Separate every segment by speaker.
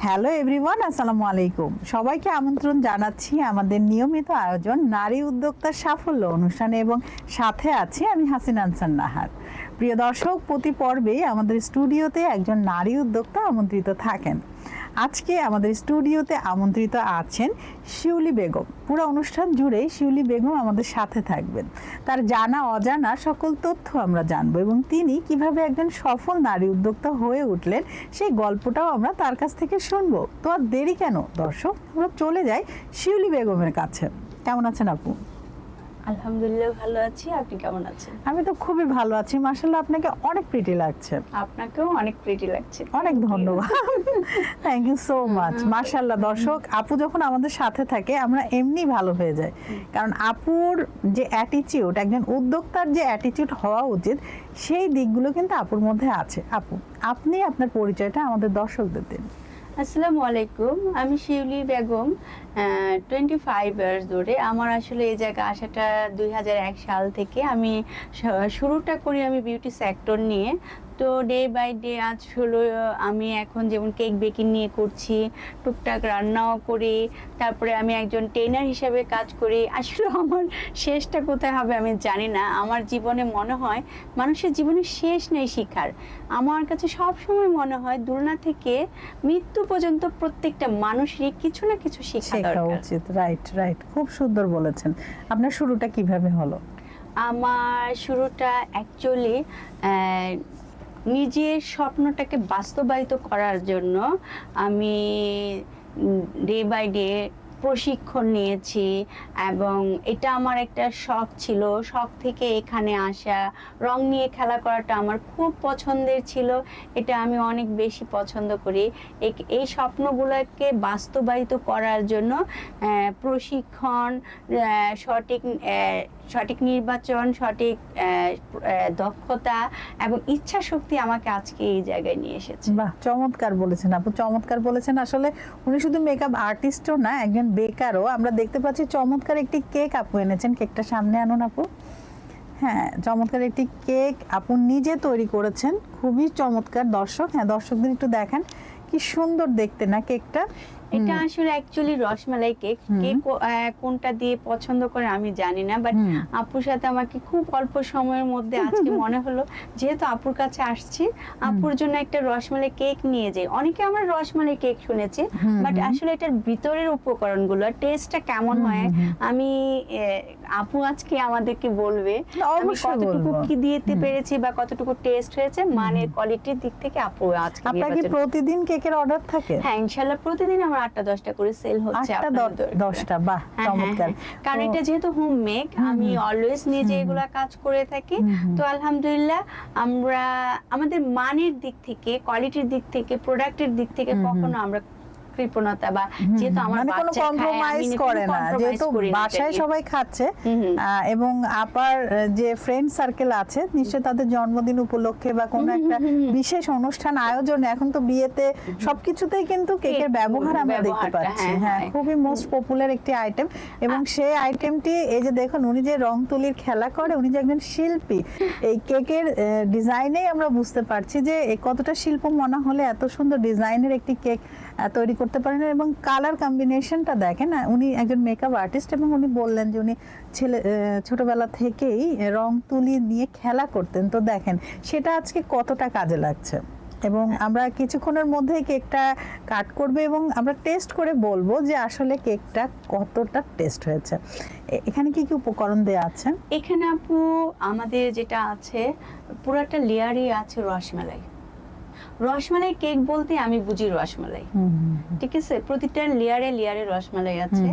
Speaker 1: Hello everyone, আসসালামু আলাইকুম। সবাইকে আমন্ত্রণ জানাচ্ছি আমাদের নিয়মিত আয়োজন নারী উদ্যোক্তার সাফল্য অনুষ্ঠানে এবং সাথে আছি আমি হাসিনা আনসার নাহার। প্রিয় দর্শক, প্রতি পর্বেই আমাদের স্টুডিওতে একজন নারী উদ্যোক্তা আমন্ত্রিত থাকেন। আজকে আমাদের স্টুডিওতে আমন্ত্রিত আছেন শিউলি বেগম। পুরো অনুষ্ঠান জুড়েই শিউলি বেগম আমাদের সাথে থাকবেন। তার জানা অজানা সকল তথ্য আমরা জানবো এবং তিনি কিভাবে একজন সফল নারী উদ্যোক্তা হয়ে উঠলেন সেই গল্পটাও আমরা তার কাছ থেকে শুনবো। তো আর দেরি কেন দর্শক, আমরা চলে যাই শিউলি বেগমের কাছে। কেমন আছেন আপু?
Speaker 2: আলহামদুলিল্লাহ ভালো আছি, আপনি কেমন আছেন?
Speaker 1: আমি তো খুবই ভালো আছি, মাশাআল্লাহ। আপনাকে অনেক প্রিটি লাগছে।
Speaker 2: আপনাকেও অনেক প্রিটি লাগছে।
Speaker 1: অনেক ধন্যবাদ, থ্যাংক ইউ সো মাচ। মাশাআল্লাহ। দর্শক, আপু যখন আমাদের সাথে থাকে আমরা এমনি ভালো হয়ে যাই, কারণ আপুর যে অ্যাটিটিউড, একজন উদ্যোক্তার যে অ্যাটিটিউড হওয়া উচিত সেই দিকগুলো কিন্তু আপুর মধ্যে আছে। আপু, আপনি আপনার পরিচয়টা আমাদের দর্শকদের দিন।
Speaker 2: আসসালামু আলাইকুম, আমি শিউলি বেগম। 25 ইয়ার্স ধরে আমার আসলে এই জায়গা আসাটা 2001 সাল থেকে। আমি শুরুটা করি আমি বিউটি সেক্টর নিয়ে। তো ডে বাই ডে আজ হলো আমি এখন যেমন কেক বেকিং নিয়ে করছি, টুকটাক রান্নাও করি, তারপরে আমি একজন ট্রেনার হিসেবে কাজ করি। আসলে আমার শেষটা কোথায় হবে আমি জানি না। আমার জীবনে মনে হয় মানুষের জীবনে শেষ নেই শিখার। আমার কাছে সব সময় মনে হয় দুলনা থেকে মৃত্যু পর্যন্ত প্রত্যেকটা মানুষেরই কিছু না কিছু শেখা
Speaker 1: উচিত। রাইট রাইট, খুব সুন্দর বলেছেন। আপনার শুরুটা কিভাবে হলো?
Speaker 2: আমার শুরুটা অ্যাকচুয়ালি নিজের স্বপ্নটাকে বাস্তবায়িত করার জন্য আমি ডে বাই ডে প্রশিক্ষণ নিয়েছি এবং এটা আমার একটা শখ ছিল। শখ থেকে এখানে আসা, রং নিয়ে খেলা করাটা আমার খুব পছন্দের ছিল। এটা আমি অনেক বেশি পছন্দ করি। এই স্বপ্নগুলোকে বাস্তবায়িত করার জন্য প্রশিক্ষণ, সঠিক নির্বাচন, সঠিক দক্ষতা এবং ইচ্ছা শক্তি আমাকে আজকে এই জায়গায় নিয়ে এসেছে।
Speaker 1: বাহ, চমৎকার বলেছেন আপু, চমৎকার বলেছেন। আসলে উনি শুধু মেকআপ আর্টিস্টও না, একজন বেকারও। আমরা দেখতে পাচ্ছি চমৎকার একটি কেক আপু এনেছেন। কেকটা সামনে আনুন আপু। হ্যাঁ, চমৎকার একটি কেক আপু নিজে তৈরি করেছেন, খুবই চমৎকার। দর্শক, হ্যাঁ দর্শকদের একটু দেখান, কি সুন্দর দেখতে না কেকটা।
Speaker 2: এটা আসলে অ্যাকচুয়ালি রসমালাই কেক। কেক কোনটা দিয়ে পছন্দ করে আমি জানি না, বাট আপুর সাথে আমাকে খুব অল্প সময়ের মধ্যে আজকে মনে হলো যেহেতু আপুর কাছে আসছি, আপুর জন্য একটা রসমালাই কেক নিয়ে যাই। অনেকে আমার রসমালাই কেক শুনেছে, বাট আসলে এটার ভিতরের উপকরণগুলো টেস্টটা কেমন হয় আমি আপু আজকে আমাদেরকে বলবে আমি কতটুকু কি দিতে পেরেছি বা কতটুকু টেস্ট হয়েছে, মানের কোয়ালিটির দিক থেকে আপু আজকে।
Speaker 1: আপনার কি প্রতিদিন কেকের অর্ডার থাকে?
Speaker 2: হ্যাঁ, ইনশাআল্লাহ প্রতিদিন আমার 8টা-10টা করে সেল হচ্ছে।
Speaker 1: 8টা-10টা, বাহ চমৎকার।
Speaker 2: কারণ এটা যেহেতু হোম মেক, আমি অলওয়েজ নিজে এগুলা কাজ করে থাকি। তো আলহামদুলিল্লাহ আমরা আমাদের মানের দিক থেকে, কোয়ালিটির দিক থেকে, প্রোডাক্টের দিক থেকে কখনো আমরা কৃপণতা বা যেহেতু আমার
Speaker 1: কোনো কম্প্রোমাইজ করে না, যেহেতু বাসায় সবাই খাচ্ছে এবং আপার যে ফ্রেন্ড সার্কেল আছে নিশ্চয়ই তাদের জন্মদিন উপলক্ষে বা কোনো একটা বিশেষ অনুষ্ঠান আয়োজনে, এখন তো বিয়েতে সবকিছুতেই কিন্তু কেকের ব্যবহার আমরা দেখতে পাচ্ছি। হ্যাঁ, খুবই মোস্ট পপুলার একটি আইটেম এবং সেই আইটেমটি এই যে দেখুন, উনি যে রং তুলির খেলা করে, উনি যে একজন শিল্পী, এই কেকের ডিজাইনেই আমরা বুঝতে পারছি যে কতটা শিল্প মনে হলে এত সুন্দর ডিজাইনের একটি কেক তৈরি করতে পারেন। এবং কালার কম্বিনেশনটা দেখেন, উনি একজন মেকআপ আর্টিস্ট এবং উনি বললেন যে উনি ছোটবেলা থেকেই রং তুলি নিয়ে খেলা করতেন। তো দেখেন সেটা আজকে কতটা কাজে লাগছে। এবং আমরা কিছুক্ষণের মধ্যে কেকটা কাট করবে এবং আমরা টেস্ট করে বলবো যে আসলে কেকটা কতটা টেস্ট হয়েছে। এখানে কি কি উপকরণ দেয়া আছে?
Speaker 2: এখানে আপু আমাদের যেটা আছে পুরোটা লেয়ারই আছে রসমালাই। রসমালাই কেক বলতে আমি বুঝি রসমালাই, ঠিক আছে? প্রতিটা লেয়ারে লেয়ারে রসমালাই আছে।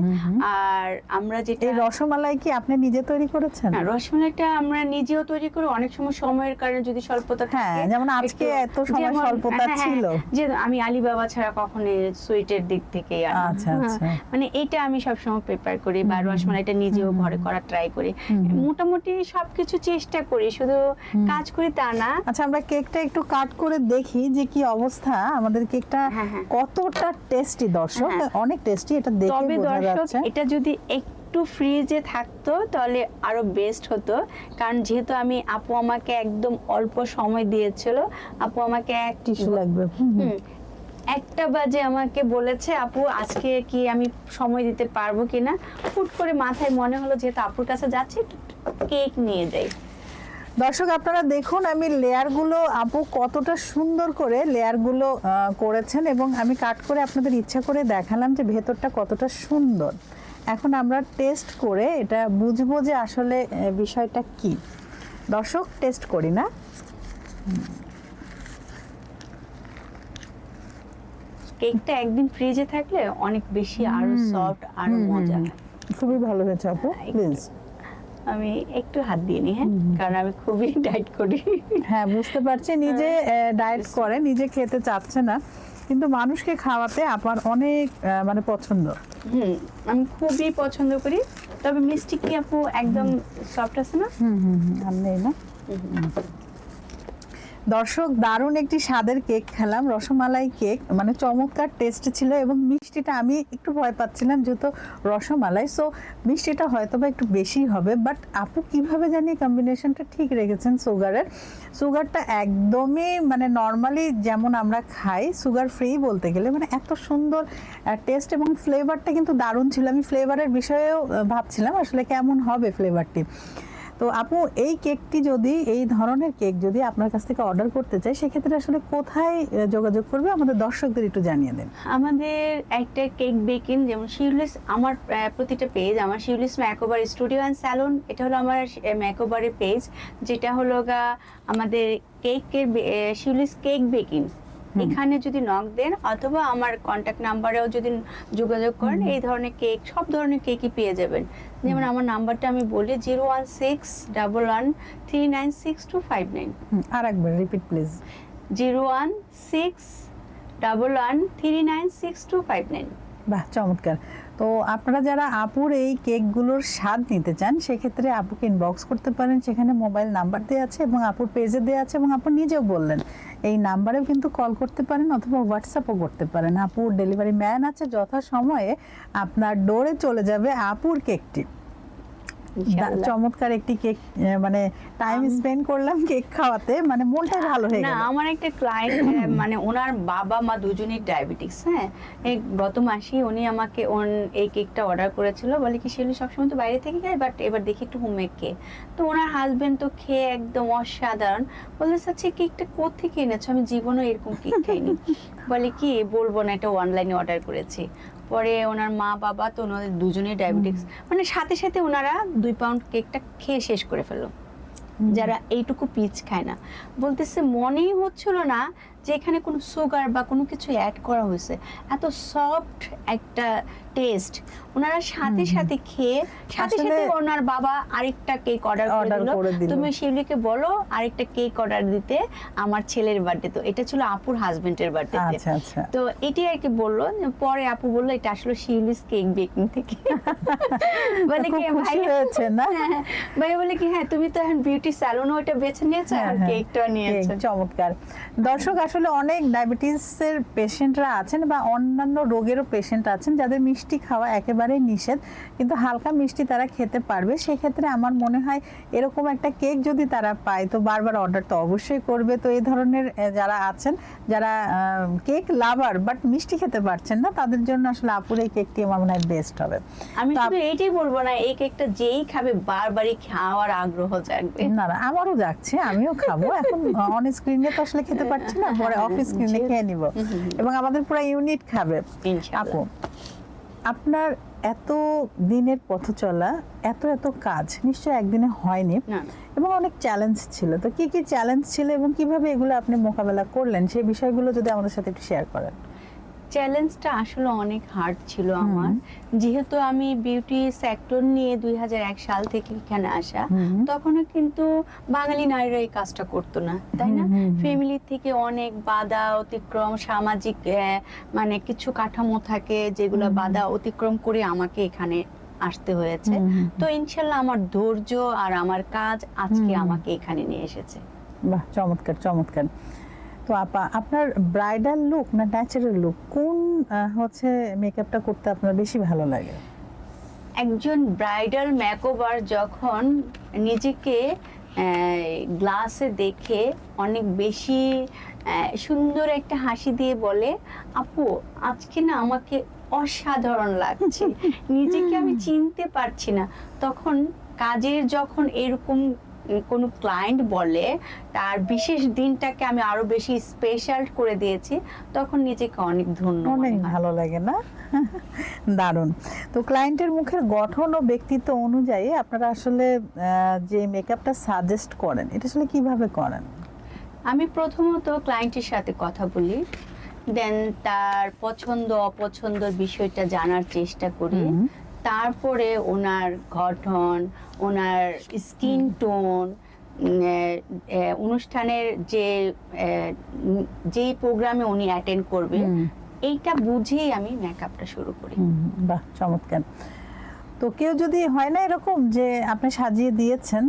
Speaker 2: আর আমরা যেটা,
Speaker 1: এই রসমালাই কি আপনি নিজে তৈরি করেছেন?
Speaker 2: না, রসমালাইটা আমরা নিজেও তৈরি করি। অনেক সময় সময়ের কারণে যদি স্বল্পতা থাকে,
Speaker 1: যেমন আজকে এত সময় স্বল্পতা ছিল,
Speaker 2: যে আমি আলিবাবা ছাড়া কখনো সুইটের দিক থেকে মানে এটা আমি সবসময় প্রিপেয়ার করি বা রসমালাইটা নিজেও ঘরে করার ট্রাই করি। মোটামুটি সবকিছু চেষ্টা করি, শুধু কাজ করি তা না।
Speaker 1: আচ্ছা, আমরা কেকটা একটু কাট করে দেখি যে কি অবস্থা। আমাদের কেকটা কতটা টেস্টি দর্শক, অনেক টেস্টি, এটা দেখে বোঝা যাচ্ছে।
Speaker 2: এটা যদি একটু ফ্রিজে থাকতো তাহলে আরো বেস্ট হতো, কারণ যেহেতু আপু আমাকে একদম অল্প সময় দিয়েছিল। আপু আমাকে
Speaker 1: টিস্যু লাগবে।
Speaker 2: 1টা বাজে আমাকে বলেছে আপু আজকে কি আমি সময় দিতে পারবো কিনা, হুট করে মাথায় মনে হলো যেহেতু আপুর কাছে যাচ্ছি কেক নিয়ে যাই।
Speaker 1: দর্শক আপনারা দেখুন আমি লেয়ারগুলো আপু কতটা সুন্দর করে লেয়ারগুলো করেছেন, এবং আমি কাট করে আপনাদের ইচ্ছা করে দেখালাম যে ভেতরটা কতটা সুন্দর। এখন আমরা টেস্ট করে এটা বুঝবো যে আসলে বিষয়টা কি। দর্শক টেস্ট করি না?
Speaker 2: কেকটা একদিন ফ্রিজে থাকলে অনেক বেশি আরো সফট আরো মজা।
Speaker 1: খুবই ভালো হয়েছে আপু, প্লিজ।
Speaker 2: আমি একটু হাত দিয়ে নি, হ্যাঁ, কারণ আমি খুবই ডায়েট করি।
Speaker 1: হ্যাঁ বুঝতে পারছি, নিজে ডায়েট করে নিজে খেতে চাচ্ছে না, কিন্তু মানুষকে খাওয়াতে আপনার অনেক মানে পছন্দ।
Speaker 2: আমি খুবই পছন্দ করি, তবে মিষ্টি কি আপু একদম সফট আছে না?
Speaker 1: আমি নেই না। দর্শক দারুণ একটি স্বাদের কেক খেলাম, রসমালাই কেক, মানে চমৎকার টেস্ট ছিল, এবং মিষ্টিটা আমি একটু ভয় পাচ্ছিলাম যেহেতু রসমালাই, সো মিষ্টিটা হয়তো বা একটু বেশি হবে, বাট আপু কিভাবে জানি কম্বিনেশনটা ঠিক রেখেছেন। সুগারটা একদমই মানে নর্মালি যেমন আমরা খাই সুগার ফ্রি বলতে গেলে, মানে এত সুন্দর টেস্ট এবং ফ্লেভারটা কিন্তু দারুণ ছিল। আমি ফ্লেভারের বিষয়েও ভাবছিলাম আসলে কেমন হবে ফ্লেভারটি। তো আপু এই কেকটি যদি, এই ধরনের কেক যদি আপনার কাছ থেকে অর্ডার করতে চাই, সেক্ষেত্রে আসলে কোথায় যোগাযোগ করবে আমাদের দর্শকদের একটু জানিয়ে দেন।
Speaker 2: আমাদের একটা কেক বেকিং, যেমন শিউলিস, আমার প্রতিটা পেজ, আমার Shiuli's makeover studio and salon, এটা হলো আমার মেকওভারের পেজ, যেটা হলো আমাদের কেকের শিউলিস কেক বেকিং। এখানে যদি নক দেন অথবা আমার কন্ট্যাক্ট নাম্বারেও যদি যোগাযোগ করেন, এই ধরনের কেক, সব ধরনের কেকই পেয়ে যাবেন। যেমন আমার নাম্বারটা আমি বলি 01611396259।
Speaker 1: আর একবার রিপিট প্লিজ।
Speaker 2: 01611396259।
Speaker 1: বাহ চমৎকার। তো আপনারা যারা আপুর এই কেকগুলোর স্বাদ নিতে চান, সেক্ষেত্রে আপুকে ইনবক্স করতে পারেন, সেখানে মোবাইল নাম্বার দেওয়া আছে এবং আপুর পেজে দেওয়া আছে, এবং আপু নিজেও বললেন এই নাম্বারেও কিন্তু কল করতে পারেন অথবা হোয়াটসঅ্যাপও করতে পারেন। আপুর ডেলিভারি ম্যান আছে, যথাসময়ে আপনার ডোরে চলে যাবে আপুর কেকটি। চমৎকার একটি কেক, মানে টাইম স্পেন্ড করলাম কেক খাওয়াতে, মানে মনটাই ভালো হয়ে গেল।
Speaker 2: না, আমার একটা ক্লায়েন্ট, মানে ওনার বাবা মা দুজনেই ডায়াবেটিস, হ্যাঁ, এই গত মাসেই উনি আমাকে এই কেকটা অর্ডার করেছিল, বলে কি সেগুলি সবসময় তো বাইরে থেকে খায়, বাট এবার দেখি একটু হোমমেড কেক। তো ওনার হাজবেন্ড তো খেয়ে একদম অসাধারণ, বলে আচ্ছা কেকটা কোত্থেকে এনেছো, আমি জীবনে এরকম কেক খাইনি। বলে কি বলবো না, এটা অনলাইনে অর্ডার করেছি। পরে ওনার মা বাবা তো ওনাদের দুজনেই ডায়াবেটিস, মানে সাথে সাথে ওনারা 2 পাউন্ড কেকটা খেয়ে শেষ করে ফেললো, যারা এইটুকু পিচ খায় না। বলতেছে মনেই হচ্ছিল না যে এখানে কোনো সুগার বা কোনো কিছু অ্যাড করা হয়েছে, এত সফট একটা টেস্ট। ওনারা সাথে সাথে খেয়ে সাথে সাথে ওনার বাবা আরেকটা কেক অর্ডার করে দিল, তুমি শিউলিকে বলো আরেকটা কেক অর্ডার দিতে আমার ছেলের বার্থডে। তো এটা ছিল আপুর হাজবেন্ডের বার্থডে। তো এটি আর কি বললো, পরে আপু বললো এটা আসলে শিউলিস কেক বেকিং থেকে। বলে কি ভাই হয়েছে না, ভাই বলে কি হ্যাঁ তুমি তো এখন বিউটি স্যালুনও এটা বেছে নিয়েছো আর কেকটা নিয়েছো।
Speaker 1: চমৎকার। দর্শক আসলে অনেক ডায়াবেটিসের পেশেন্টরা আছেন বা অন্যান্য রোগেরও পেশেন্ট আছেন যাদের মিষ্টি খাওয়া একেবারেই নিষেধ, কিন্তু হালকা মিষ্টি তারা খেতে পারবে। সেক্ষেত্রে আমার মনে হয় এরকম একটা কেক যদি তারা পায় তো বারবার অর্ডার তো অবশ্যই করবে। তো এই ধরনের যারা আছেন, যারা কেক লাভার বাট মিষ্টি খেতে পারছেন না, তাদের জন্য আসলে আপুর এই কেকটি আমার মনে হয় বেস্ট হবে।
Speaker 2: আমি শুধু এইটাই বলবো না, এই কেকটা যেই খাবে বারবারই খাওয়ার আগ্রহ জাগবে।
Speaker 1: না না, আমারও যাচ্ছে, আমিও খাবো। এখন অন স্ক্রিনে তো আসলে খেতে পারছি না, পরে অফ স্ক্রিনে খেয়ে নিব, এবং আমাদের পুরো ইউনিট খাবে। আপু আপনার এত দিনের পথ চলা, এত কাজ নিশ্চয়ই একদিনে হয়নি, এবং অনেক চ্যালেঞ্জ ছিল। তো কি কি চ্যালেঞ্জ ছিল এবং কিভাবে এগুলো আপনি মোকাবেলা করলেন, সেই বিষয়গুলো যদি আমাদের সাথে একটু শেয়ার করেন।
Speaker 2: চ্যালেঞ্জটা আসলে অনেক হার্ড ছিল আমার, যেহেতু আমি বিউটি সেক্টর নিয়ে 2001 সাল থেকে এখানে আসা, তখনও কিন্তু বাঙালি নারীরা এই কাজটা করতো না, তাই না? ফ্যামিলি থেকে অনেক বাধা অতিক্রম, সামাজিক মানে কিছু কাঠামো থাকে যেগুলো বাধা অতিক্রম করে আমাকে এখানে আসতে হয়েছে। তো ইনশাল্লাহ আমার ধৈর্য আর আমার কাজ আজকে আমাকে এখানে নিয়ে এসেছে।
Speaker 1: বাহ চমৎকার চমৎকার। তো আপা আপনার ব্রাইডাল লুক না ন্যাচারাল লুক, কোন হচ্ছে মেকআপটা করতে আপনার বেশি ভালো লাগে?
Speaker 2: একজন ব্রাইডাল মেকওভার যখন নিজেকে গ্লাসে দেখে অনেক বেশি সুন্দর একটা হাসি দিয়ে বলে, আপু আজকে না আমাকে অসাধারণ লাগছে, নিজেকে আমি চিনতে পারছি না। তখন কাজের যখন এরকম কোনো ক্লায়েন্ট বলে তার বিশেষ দিনটাকে আমি আরো বেশি স্পেশাল করে দিয়েছি, তখন নিজেকে অনেক ধন্য
Speaker 1: অনেক
Speaker 2: মনে হয়।
Speaker 1: ভালো লাগে না? দারুণ। তো ক্লায়েন্টের মুখের গঠন ও ব্যক্তিত্ব অনুযায়ী আপনারা আসলে যে মেকআপটা সাজেস্ট করেন এটা আসলে কিভাবে করেন?
Speaker 2: আমি প্রথমত ক্লায়েন্টের সাথে কথা বলি, দেন তার পছন্দ অপছন্দের বিষয়টা জানার চেষ্টা করি, তারপরে ওনার গঠন, ওনার স্কিন টোন, অনুষ্ঠানের যে প্রোগ্রামে উনি অ্যাটেন্ড করবে এইটা বুঝেই আমি মেকআপটা শুরু করি।
Speaker 1: বাহ, চমৎকার। তো কেউ যদি হয় না এরকম যে আপনি সাজিয়ে দিয়েছেন,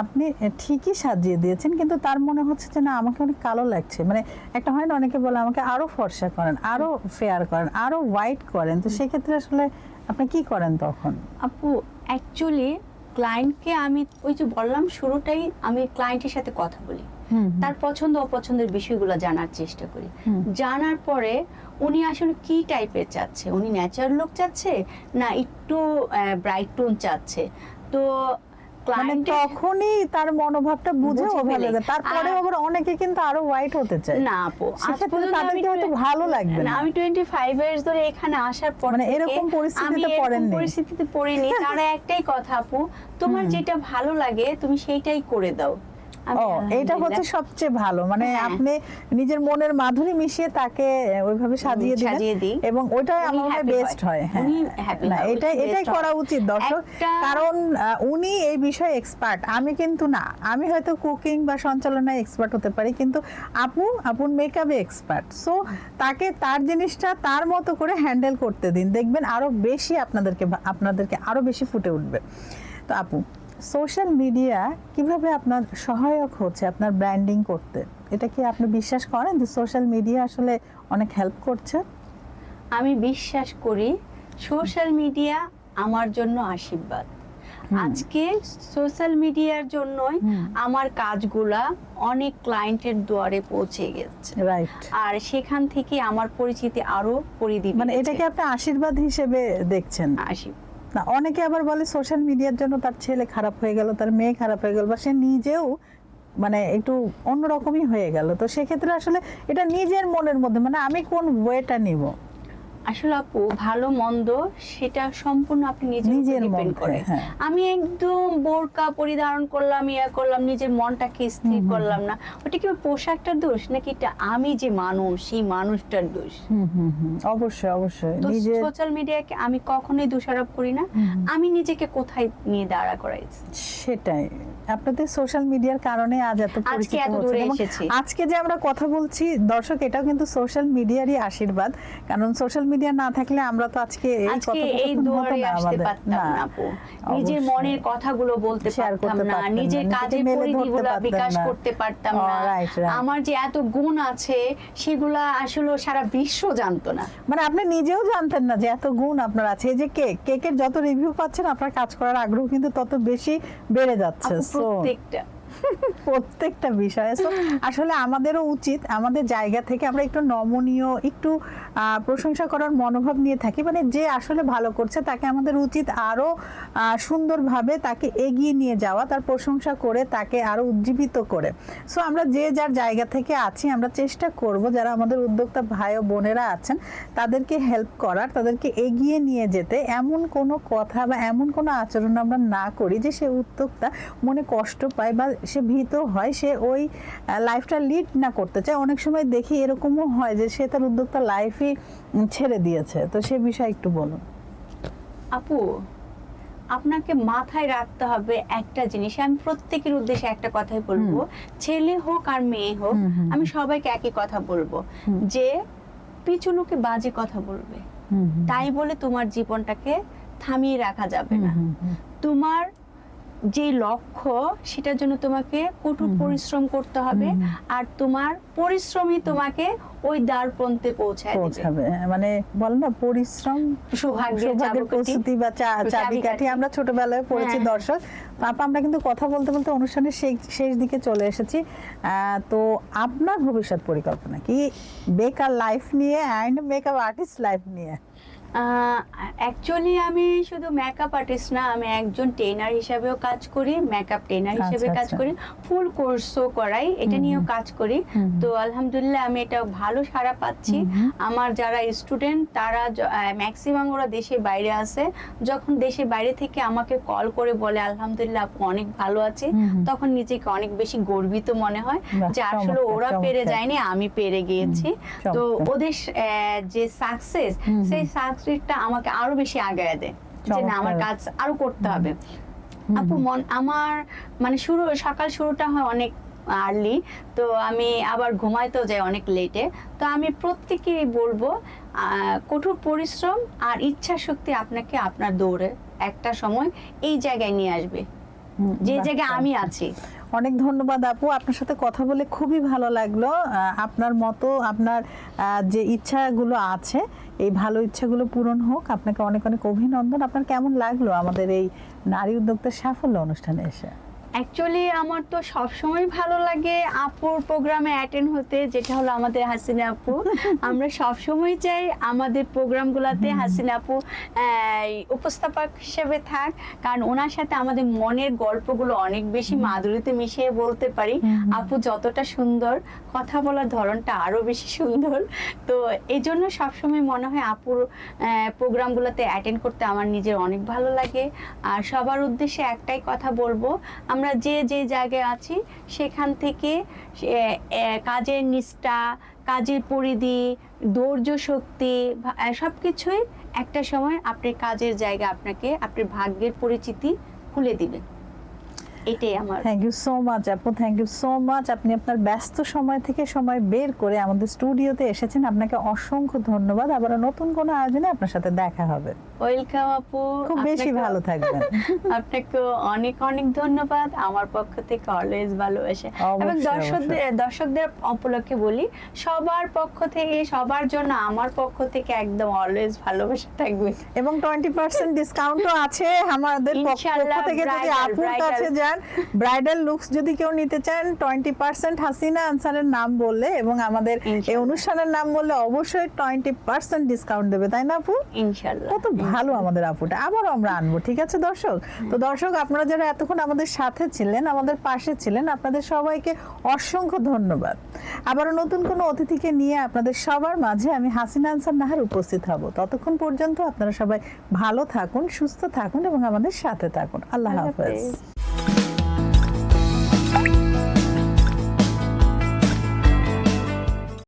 Speaker 1: আপনি ঠিকই সাজিয়ে দিয়েছেন কিন্তু তার মনে হচ্ছে যে না আমাকে অনেক কালো লাগছে, মানে একটা হয় না অনেকে বলে আমাকে আরো ফর্সা করেন, আরো ফেয়ার করেন, আরো হোয়াইট করেন, তো সেক্ষেত্রে আসলে আপনি কি করেন তখন?
Speaker 2: আপু অ্যাকচুয়ালি ক্লায়েন্টকে আমি ওই যে বললাম শুরুটাই আমি ক্লায়েন্টের সাথে কথা বলি, তার পছন্দ অপছন্দের বিষয়গুলো জানার চেষ্টা করি। জানার পরে উনি আসলে কি টাইপের চাচ্ছে, উনি ন্যাচারাল লুক চাচ্ছে না একটু ব্রাইট টোন চাচ্ছে, তো
Speaker 1: মানে তখনই তার মনোভাবটা বুঝে ওভাবে। তারপরে আবার অনেকে কিন্তু আরো হোয়াইট হতে চায়
Speaker 2: না আপু,
Speaker 1: সেক্ষেত্রে তাদেরকে হয়তো ভালো লাগবে না।
Speaker 2: আমি 25 ইয়ার্স ধরে এখানে আসার পর
Speaker 1: মানে এরকম
Speaker 2: পরিস্থিতিতে পড়িনি। তারা একটাই কথা, আপু তোমার যেটা ভালো লাগে তুমি সেইটাই করে দাও।
Speaker 1: এটা হচ্ছে সবচেয়ে ভালো, মানে আপনি নিজের মনের মাধুরী মিশিয়ে তাকে ওইভাবে সাজিয়ে দিন এবং ওইটাই আমার মনে হয় বেস্ট হয়। না এটাই করা উচিত দর্শক, কারণ উনি এই বিষয়ে এক্সপার্ট, আমি কিন্তু না। আমি হয়তো কুকিং বা সঞ্চালনায় এক্সপার্ট হতে পারি কিন্তু আপন মেকআপে এক্সপার্ট, সো তাকে তার জিনিসটা তার মতো করে হ্যান্ডেল করতে দিন, দেখবেন আরো বেশি আপনাদেরকে আরো বেশি ফুটে উঠবে। তো আপু, সোশ্যাল মিডিয়া কিভাবে আপনার সহায়ক হচ্ছে আপনার ব্র্যান্ডিং করতে? এটা কি আপনি বিশ্বাস করেন যে সোশ্যাল মিডিয়া আসলে অনেক হেল্প করছে?
Speaker 2: আমি বিশ্বাস করি সোশ্যাল মিডিয়া আমার জন্য আশীর্বাদ। আজকে সোশ্যাল মিডিয়ার জন্যই আমার কাজগুলা অনেক ক্লায়েন্টের দুয়ারে পৌঁছে গেছে,
Speaker 1: রাইট।
Speaker 2: আর সেখান থেকে আমার পরিচিতি আরো পরিধি,
Speaker 1: মানে এটাকে আপনি আশীর্বাদ হিসেবে দেখছেন? না, অনেকে আবার বলে সোশ্যাল মিডিয়ার জন্য তার ছেলে খারাপ হয়ে গেল, তার মেয়ে খারাপ হয়ে গেল, বা সে নিজেও মানে একটু অন্যরকমই হয়ে গেল। তো সেক্ষেত্রে আসলে এটা নিজের মনের মধ্যে, মানে আমি কোন ওয়েটা নিব।
Speaker 2: আসলে আপু ভালো মন্দ সেটা সম্পূর্ণ আপনি নিজের ডিপেন্ড করে। আমি একদম বোরকা পরিধারণ করলাম, করলাম, নিজের মনটাকে স্থির করলাম না, ওটা কি পোশাকটার দোষ নাকি এটা আমি যে মানুষ সেই মানুষটার দোষ?
Speaker 1: অবশ্যই
Speaker 2: নিজের সোশ্যাল মিডিয়াকে আমি কখনোই দোষারোপ করি না, আমি নিজেকে কোথায় নিয়ে দাঁড়া করাইছি।
Speaker 1: সেটাই, আপনাদের সোশ্যাল মিডিয়ার কারণে আজ এত পরিচিত হচ্ছে। আজকে যে আমরা কথা বলছি দর্শক, এটাও কিন্তু সোশ্যাল মিডিয়ারই আশীর্বাদ, কারণ সোশ্যাল মিডিয়া না থাকলে আমরা তো আজকে
Speaker 2: এই দুয়ারে আসতে পারতাম না আপু, নিজের মনের কথাগুলো বলতে পারতাম না, নিজের কাজের পরিধিগুলো বিকাশ করতে পারতাম না, আমার যে এত গুণ আছে সেগুলা আসলে সারা বিশ্ব জানতো না।
Speaker 1: মানে আপনি নিজেও জানতেন না যে এত গুণ আপনার আছে। এই যে কেকের যত রিভিউ পাচ্ছেন আপনার কাজ করার আগ্রহ কিন্তু তত বেশি বেড়ে যাচ্ছে প্রত্যেকটা বিষয়ে। আসলে আমাদেরও উচিত আমাদের জায়গা থেকে আমরা একটু নমনীয়, একটু প্রশংসা করার মনোভাব নিয়ে থাকি, মানে যে আসলে ভালো করছে তাকে আমাদের উচিত আরো সুন্দরভাবে তাকে এগিয়ে নিয়ে যাওয়া, তার প্রশংসা করে তাকে আরো উজ্জীবিত করে। সো আমরা যে যার জায়গা থেকে আছি আমরা চেষ্টা করব যারা আমাদের উদ্যোক্তা ভাই ও বোনেরা আছেন তাদেরকে হেল্প করার, তাদেরকে এগিয়ে নিয়ে যেতে। এমন কোনো কথা বা এমন কোনো আচরণ আমরা না করি যে সে উদ্যোক্তা মনে কষ্ট পায় বা সে ভীত হয়, সে ওই লাইফটা লিড না করতে চায়। অনেক সময় দেখি এরকমও হয় যে সে তার উদ্যোক্তা লাইফই ছেড়ে দিয়েছে, তো সে বিষয়ে একটু বলুন।
Speaker 2: আপু আপনাকে মাথায় রাখতে হবে একটা জিনিস, আমি প্রত্যেকের উদ্দেশ্যে একটা কথাই বলবো, ছেলে হোক আর মেয়ে হোক আমি সবাইকে একই কথা বলবো যে পিছু লোকে বাজে কথা বলবে তাই বলে তোমার জীবনটাকে থামিয়ে রাখা যাবে না। তোমার যে লক্ষ্য সেটার জন্য তোমাকে কঠোর পরিশ্রম করতে হবে, আর তোমার পরিশ্রমই তোমাকে ওই দ্বার প্রান্তে
Speaker 1: পৌঁছাবে। মানে বলে না পরিশ্রম সৌভাগ্যের প্রস্তুতি বা চাবিকাঠি, আমরা ছোটবেলায় পড়েছি দর্শক। আপা আমরা কিন্তু কথা বলতে বলতে অনুষ্ঠানের শেষ দিকে চলে এসেছি। তো আপনার ভবিষ্যৎ পরিকল্পনা কি বেকার লাইফ নিয়ে অ্যান্ড মেকআপ আর্টিস্ট লাইফ নিয়ে?
Speaker 2: অ্যাকচুয়ালি আমি শুধু মেকআপ আর্টিস্ট না, আমি একজন ট্রেনার হিসেবেও কাজ করি, মেকআপ ট্রেনার হিসেবে কাজ করি, ফুল কোর্সও করাই, এটা নিয়েও কাজ করি। তো আলহামদুলিল্লাহ আমি এটা ভালো সাড়া পাচ্ছি। আমার যারা স্টুডেন্ট তারা ম্যাক্সিমাম ওরা দেশের বাইরে আছে, যখন দেশের বাইরে থেকে আমাকে কল করে বলে আলহামদুলিল্লাহ আপু অনেক ভালো আছে, তখন নিজেকে অনেক বেশি গর্বিত মনে হয় যে আসলে ওরা পেরে যায়নি, আমি পেরে গিয়েছি। তো ওদের যে সাকসেস, সেই সাকসেসটা আমাকে আরো বেশি আগায় দেয় যে না আমার কাজ আরো করতে হবে। আপু আমার মানে সকাল শুরুটা হয় অনেক আর্লি, তো আমি আবার ঘুমাইতেও যাই অনেক লেটে। তো আমি প্রত্যেকেই বলবো কঠোর পরিশ্রম আর ইচ্ছা শক্তি আপনাকে আপনার দৌড়ে একটা সময় এই জায়গায় নিয়ে আসবে যে জায়গায় আমি আছি।
Speaker 1: অনেক ধন্যবাদ আপু, আপনার সাথে কথা বলে খুবই ভালো লাগলো। আপনার মতো আপনার যে ইচ্ছাগুলো আছে এই ভালো ইচ্ছাগুলো পূরণ হোক। আপনাকে অনেক অনেক অভিনন্দন। আপনার কেমন লাগলো আমাদের এই নারী উদ্যোক্তার সাফল্য অনুষ্ঠানে এসে?
Speaker 2: অ্যাকচুয়ালি আমার তো সবসময় ভালো লাগে আপুর প্রোগ্রামে অ্যাটেন্ড হতে, যেটা হলো আমাদের হাসিনা আপু। আমরা সবসময় চাই আমাদের প্রোগ্রামগুলোতে হাসিনা আপু উপস্থাপক হিসেবে থাক, কারণ ওনার সাথে আমাদের মনের গল্পগুলো অনেক বেশি মাধুরীতে মিশিয়ে বলতে পারি। আপু যতটা সুন্দর, কথা বলার ধরনটা আরো বেশি সুন্দর। তো এই জন্য সবসময় মনে হয় আপুর প্রোগ্রামগুলোতে অ্যাটেন্ড করতে আমার নিজের অনেক ভালো লাগে। আর সবার উদ্দেশ্যে একটাই কথা বলবো, আমরা যে জায়গায় আছি সেখান থেকে কাজের নিষ্ঠা, কাজের পরিধি, ধৈর্য শক্তি সবকিছুই একটা সময় আপনার কাজের জায়গা আপনাকে আপনার ভাগ্যের পরিচিতি খুলে দিবে। এটাই আমার।
Speaker 1: থ্যাংক ইউ সো মাচ আপু, থ্যাংক ইউ সো মাচ। আপনি আপনার ব্যস্ত সময় থেকে সময় বের করে আমাদের স্টুডিওতে এসেছেন, আপনাকে অসংখ্য ধন্যবাদ। আবার নতুন কোনো আয়োজনে আপনার সাথে দেখা হবে।
Speaker 2: ওয়েলকাম আপু,
Speaker 1: খুব বেশি ভালো থাকবেন।
Speaker 2: আপনাকে অনেক অনেক ধন্যবাদ। আমার পক্ষ থেকে অলওয়েজ ভালোবাসা, এবং দর্শকদের উপলক্ষে বলি সবার পক্ষ থেকে সবার জন্য আমার পক্ষ থেকে একদম অলওয়েজ ভালোবাসা থাকবে।
Speaker 1: এবং 20% ডিসকাউন্টও আছে আমাদের পক্ষ থেকে। যদি আপুর কাছে যান, ব্রাইডাল লুকস যদি কেউ নিতে চান 20% হাসিনা আনসারের নাম বললে এবং আমাদের এই অনুষ্ঠানের নাম বললে অবশ্যই 20% ডিসকাউন্ট দেবে, তাই না আপু?
Speaker 2: ইনশাআল্লাহ।
Speaker 1: কত ভালো আমাদের আপুটা, আবারও আমরা আনবো। ঠিক আছে দর্শক? তো দর্শক আপনারা যারা এতক্ষণ আমাদের সাথে ছিলেন, আমাদের পাশে ছিলেন, আপনাদের সবাইকে অসংখ্য ধন্যবাদ। আবারও নতুন কোনো অতিথিকে নিয়ে আপনাদের সবার মাঝে আমি হাসিনা আনসার নাহার উপস্থিত হব। ততক্ষণ পর্যন্ত আপনারা সবাই ভালো থাকুন, সুস্থ থাকুন এবং আমাদের সাথে থাকুন। আল্লাহ হাফেজ।